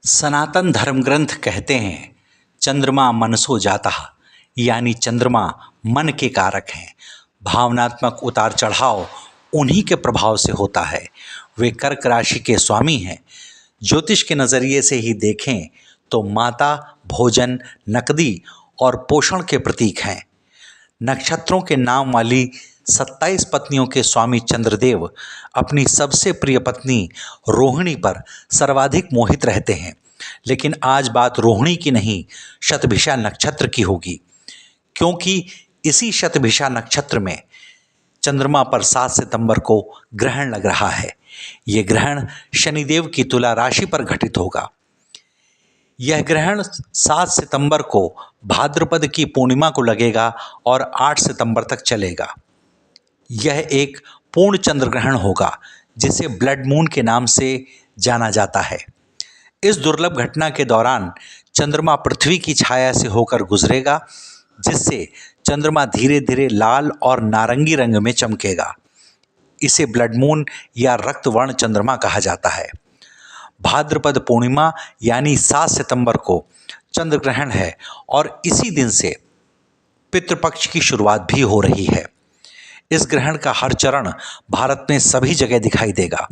सनातन धर्म ग्रंथ कहते हैं चंद्रमा मनसो जाता, यानी चंद्रमा मन के कारक हैं। भावनात्मक उतार चढ़ाव उन्हीं के प्रभाव से होता है। वे कर्क राशि के स्वामी हैं। ज्योतिष के नज़रिए से ही देखें तो माता, भोजन, नकदी और पोषण के प्रतीक हैं। नक्षत्रों के नाम वाली 27 पत्नियों के स्वामी चंद्रदेव अपनी सबसे प्रिय पत्नी रोहिणी पर सर्वाधिक मोहित रहते हैं। लेकिन आज बात रोहिणी की नहीं, शतभिषा नक्षत्र की होगी, क्योंकि इसी शतभिषा नक्षत्र में चंद्रमा पर 7 सितंबर को ग्रहण लग रहा है। ये ग्रहण शनिदेव की तुला राशि पर घटित होगा। यह ग्रहण 7 सितंबर को भाद्रपद की पूर्णिमा को लगेगा और 8 सितंबर तक चलेगा। यह एक पूर्ण चंद्र ग्रहण होगा, जिसे ब्लड मून के नाम से जाना जाता है। इस दुर्लभ घटना के दौरान चंद्रमा पृथ्वी की छाया से होकर गुजरेगा, जिससे चंद्रमा धीरे धीरे लाल और नारंगी रंग में चमकेगा। इसे ब्लड मून या रक्तवर्ण चंद्रमा कहा जाता है। भाद्रपद पूर्णिमा यानी 7 सितंबर को चंद्र ग्रहण है और इसी दिन से पितृपक्ष की शुरुआत भी हो रही है। इस ग्रहण का हर चरण भारत में सभी जगह दिखाई देगा।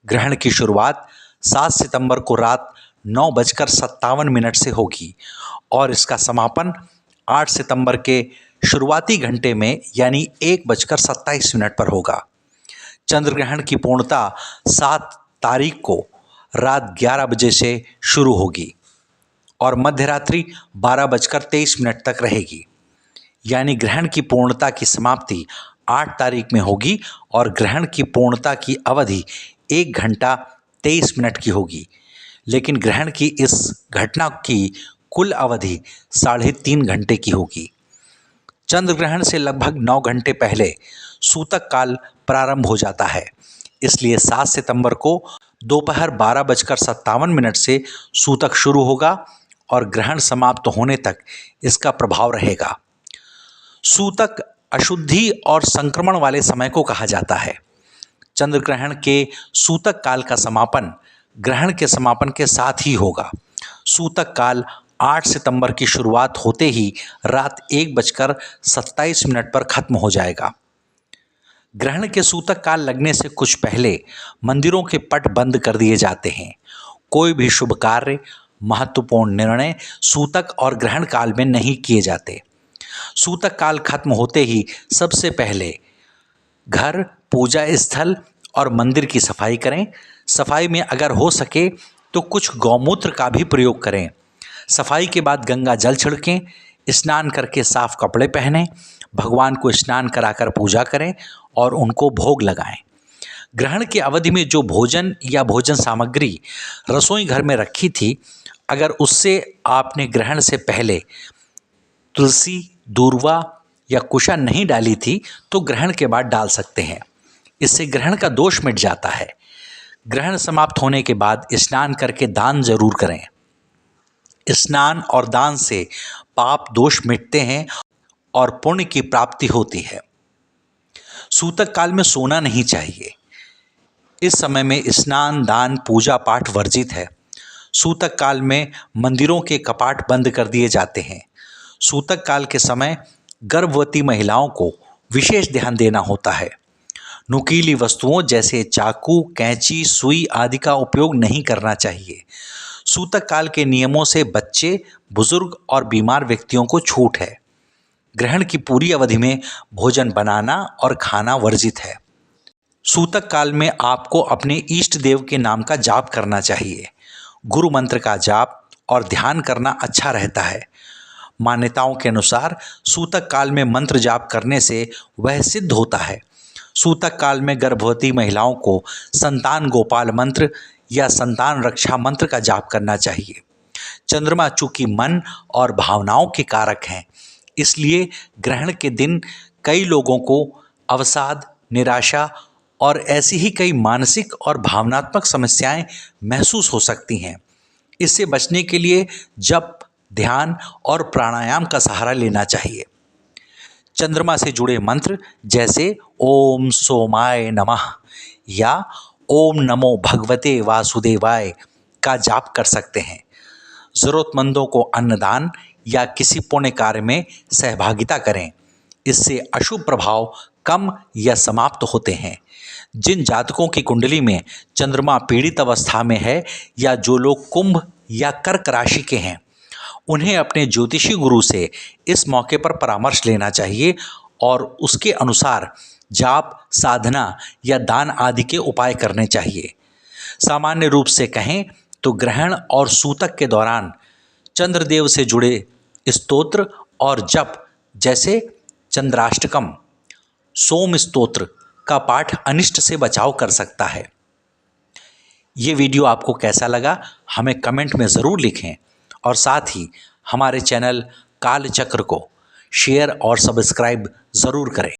ग्रहण की शुरुआत 7 सितंबर को रात 9:57 से होगी और इसका समापन 8 सितंबर के शुरुआती घंटे में यानी 1:27 पर होगा। चंद्र ग्रहण की पूर्णता 7 तारीख को रात 11 बजे से शुरू होगी और मध्यरात्रि 12:23 तक रहेगी। यानी ग्रहण की पूर्णता की समाप्ति 8 तारीख में होगी और ग्रहण की पूर्णता की अवधि 1 घंटा 23 मिनट की होगी। लेकिन ग्रहण की इस घटना की कुल अवधि 3.5 घंटे की होगी। चंद्र ग्रहण से लगभग 9 घंटे पहले सूतक काल प्रारंभ हो जाता है। इसलिए 7 सितंबर को दोपहर 12:57 से सूतक शुरू होगा और ग्रहण समाप्त होने तक इसका प्रभाव रहेगा। सूतक अशुद्धि और संक्रमण वाले समय को कहा जाता है। चंद्र ग्रहण के सूतक काल का समापन ग्रहण के समापन के साथ ही होगा। सूतक काल 8 सितंबर की शुरुआत होते ही रात 1:27 पर खत्म हो जाएगा। ग्रहण के सूतक काल लगने से कुछ पहले मंदिरों के पट बंद कर दिए जाते हैं। कोई भी शुभ कार्य, महत्वपूर्ण निर्णय सूतक और ग्रहण काल में नहीं किए जाते। सूतक काल खत्म होते ही सबसे पहले घर, पूजा स्थल और मंदिर की सफाई करें। सफाई में अगर हो सके तो कुछ गौमूत्र का भी प्रयोग करें। सफाई के बाद गंगा जल छिड़कें, स्नान करके साफ कपड़े पहनें, भगवान को स्नान कराकर पूजा करें और उनको भोग लगाएं। ग्रहण की अवधि में जो भोजन या भोजन सामग्री रसोई घर में रखी थी, अगर उससे आपने ग्रहण से पहले तुलसी, दूर्वा या कुशा नहीं डाली थी तो ग्रहण के बाद डाल सकते हैं। इससे ग्रहण का दोष मिट जाता है। ग्रहण समाप्त होने के बाद स्नान करके दान जरूर करें। स्नान और दान से पाप दोष मिटते हैं और पुण्य की प्राप्ति होती है। सूतक काल में सोना नहीं चाहिए। इस समय में स्नान, दान, पूजा पाठ वर्जित है। सूतक काल में मंदिरों के कपाट बंद कर दिए जाते हैं। सूतक काल के समय गर्भवती महिलाओं को विशेष ध्यान देना होता है। नुकीली वस्तुओं जैसे चाकू, कैंची, सुई आदि का उपयोग नहीं करना चाहिए। सूतक काल के नियमों से बच्चे, बुजुर्ग और बीमार व्यक्तियों को छूट है। ग्रहण की पूरी अवधि में भोजन बनाना और खाना वर्जित है। सूतक काल में आपको अपने इष्ट देव के नाम का जाप करना चाहिए। गुरु मंत्र का जाप और ध्यान करना अच्छा रहता है। मान्यताओं के अनुसार सूतक काल में मंत्र जाप करने से वह सिद्ध होता है। सूतक काल में गर्भवती महिलाओं को संतान गोपाल मंत्र या संतान रक्षा मंत्र का जाप करना चाहिए। चंद्रमा चूंकि मन और भावनाओं के कारक हैं, इसलिए ग्रहण के दिन कई लोगों को अवसाद, निराशा और ऐसी ही कई मानसिक और भावनात्मक समस्याएं महसूस हो सकती हैं। इससे बचने के लिए जप, ध्यान और प्राणायाम का सहारा लेना चाहिए। चंद्रमा से जुड़े मंत्र जैसे ओम सोमाय नमः या ओम नमो भगवते वासुदेवाय का जाप कर सकते हैं। ज़रूरतमंदों को अन्नदान या किसी पुण्य कार्य में सहभागिता करें। इससे अशुभ प्रभाव कम या समाप्त होते हैं। जिन जातकों की कुंडली में चंद्रमा पीड़ित अवस्था में है या जो लोग कुंभ या कर्क राशि के हैं, उन्हें अपने ज्योतिषी गुरु से इस मौके पर परामर्श लेना चाहिए और उसके अनुसार जाप, साधना या दान आदि के उपाय करने चाहिए। सामान्य रूप से कहें तो ग्रहण और सूतक के दौरान चंद्रदेव से जुड़े स्तोत्र और जप जैसे चंद्राष्टकम, सोम स्तोत्र का पाठ अनिष्ट से बचाव कर सकता है। ये वीडियो आपको कैसा लगा हमें कमेंट में ज़रूर लिखें और साथ ही हमारे चैनल कालचक्र को शेयर और सब्सक्राइब ज़रूर करें।